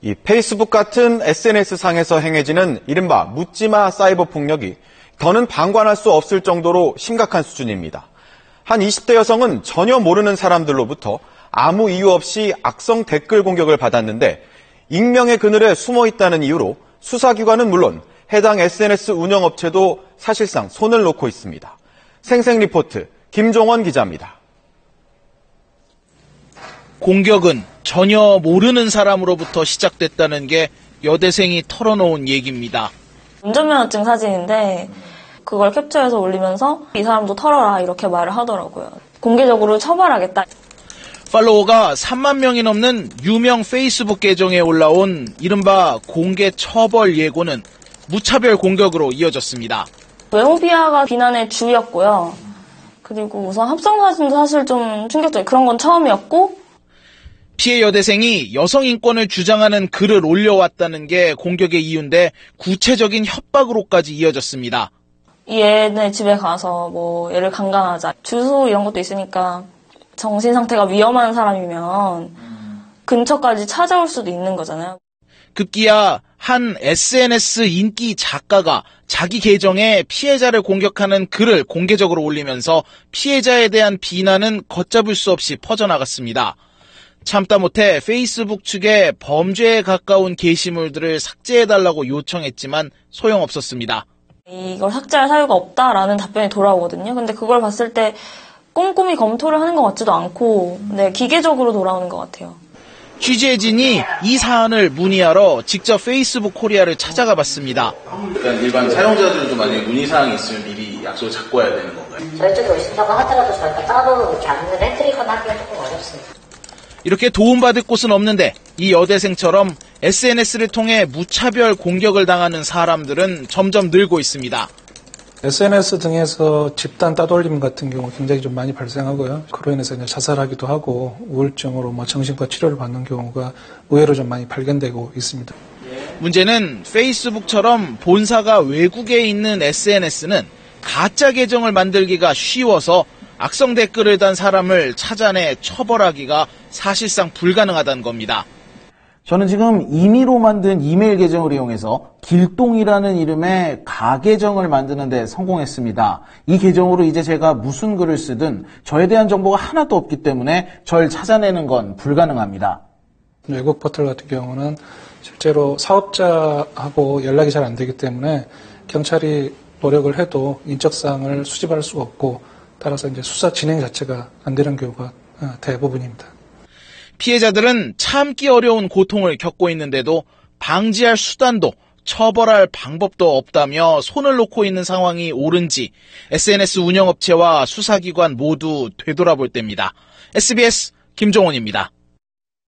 이 페이스북 같은 SNS상에서 행해지는 이른바 묻지마 사이버 폭력이 더는 방관할 수 없을 정도로 심각한 수준입니다. 한 20대 여성은 전혀 모르는 사람들로부터 아무 이유 없이 악성 댓글 공격을 받았는데 익명의 그늘에 숨어 있다는 이유로 수사기관은 물론 해당 SNS 운영업체도 사실상 손을 놓고 있습니다. 생생 리포트 김종원 기자입니다. 공격은 전혀 모르는 사람으로부터 시작됐다는 게 여대생이 털어놓은 얘기입니다. 운전면허증 사진인데 그걸 캡처해서 올리면서 이 사람도 털어라 이렇게 말을 하더라고요. 공개적으로 처벌하겠다. 팔로워가 3만 명이 넘는 유명 페이스북 계정에 올라온 이른바 공개 처벌 예고는 무차별 공격으로 이어졌습니다. 외모 비하가 비난의 주였고요. 그리고 우선 합성 사진도 사실 좀 충격적이에요. 그런 건 처음이었고 피해 여대생이 여성 인권을 주장하는 글을 올려왔다는 게 공격의 이유인데 구체적인 협박으로까지 이어졌습니다. 이 애네 집에 가서 뭐 얘를 강간하자. 주소 이런 것도 있으니까 정신 상태가 위험한 사람이면 근처까지 찾아올 수도 있는 거잖아요. 급기야 한 SNS 인기 작가가 자기 계정에 피해자를 공격하는 글을 공개적으로 올리면서 피해자에 대한 비난은 걷잡을 수 없이 퍼져나갔습니다. 참다 못해 페이스북 측에 범죄에 가까운 게시물들을 삭제해달라고 요청했지만 소용없었습니다. 이걸 삭제할 사유가 없다라는 답변이 돌아오거든요. 근데 그걸 봤을 때 꼼꼼히 검토를 하는 것 같지도 않고 기계적으로 돌아오는 것 같아요. 취재진이 이 사안을 문의하러 직접 페이스북 코리아를 찾아가 봤습니다. 그러니까 일반 사용자들도 만약에 문의사항이 있으면 미리 약속을 잡고 와야 되는 건가요? 저희 쪽에 오신다고 하더라도 저희가 따로 이렇게 안내를 해드리거나 하기가 조금 어렵습니다. 이렇게 도움받을 곳은 없는데 이 여대생처럼 SNS를 통해 무차별 공격을 당하는 사람들은 점점 늘고 있습니다. SNS 등에서 집단 따돌림 같은 경우 굉장히 좀 많이 발생하고요. 그로 인해서 이제 자살하기도 하고 우울증으로 정신과 치료를 받는 경우가 의외로 좀 많이 발견되고 있습니다. 문제는 페이스북처럼 본사가 외국에 있는 SNS는 가짜 계정을 만들기가 쉬워서 악성 댓글을 단 사람을 찾아내 처벌하기가 사실상 불가능하다는 겁니다. 저는 지금 임의로 만든 이메일 계정을 이용해서 길동이라는 이름의 가계정을 만드는 데 성공했습니다. 이 계정으로 이제 제가 무슨 글을 쓰든 저에 대한 정보가 하나도 없기 때문에 절 찾아내는 건 불가능합니다. 외국 포털 같은 경우는 실제로 사업자하고 연락이 잘 안 되기 때문에 경찰이 노력을 해도 인적사항을 수집할 수가 없고 따라서 이제 수사 진행 자체가 안 되는 경우가 대부분입니다. 피해자들은 참기 어려운 고통을 겪고 있는데도 방지할 수단도 처벌할 방법도 없다며 손을 놓고 있는 상황이 옳은지 SNS 운영업체와 수사기관 모두 되돌아볼 때입니다. SBS 김종원입니다.